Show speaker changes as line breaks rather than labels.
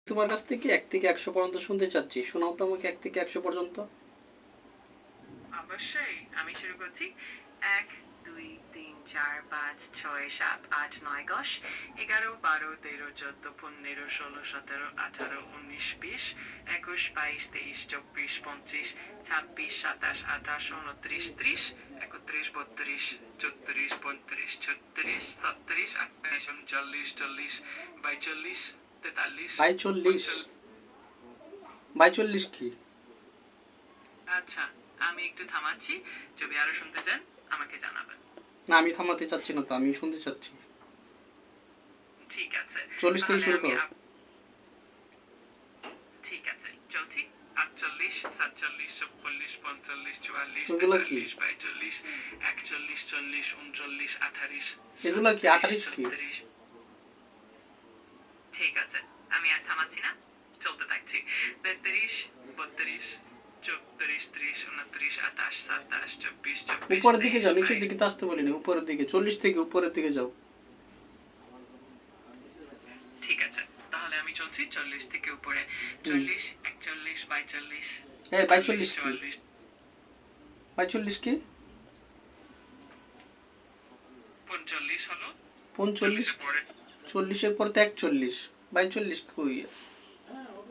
তোমার কাছ থেকে 1 থেকে 100 পর্যন্ত শুনতে চাচ্ছি, শোনাও তো আমাকে 1 থেকে 100 পর্যন্ত।
অবশ্যই, আমি শুরু করছি। 1 2 3 4 5 6 7 8 9 10 11 12 13 14 15 16 17 18 19 20 21 22 23 24 25 26 27 28 29 30 31 32 33 34 36 37 38 39 40 42 43
42 42 কি?
আচ্ছা, আমি একটু থামাচ্ছি, যদি আরো শুনতে চান আমাকে জানাবেন।
না, আমি থামাতে চাচ্ছি না তো, আমি শুনতে চাচ্ছি।
ঠিক আছে,
40 থেকে শুরু করো।
ঠিক আছে, চলছি। 48 47 46 45 44
এগুলা কি?
43 42 41 40 39 38
এগুলা কি? 38 কি?
37। ঠিক আছে, আমি আর থামাচ্ছি না, চলতে থাকছি। 33 32 34 30 29 28 27 24 24
উপরের দিকে যাও, নিচের দিকে তো আসতে বলিনি, উপরের দিকে। 40 থেকে উপরের দিকে যাও।
ঠিক আছে, তাহলে আমি চলছি 40 থেকে উপরে। 40 41 42
এই 42 কি?
44
42 কি?
45 হলো
45
40 এর পরে।
40 এর পর তো 41। 42 কই?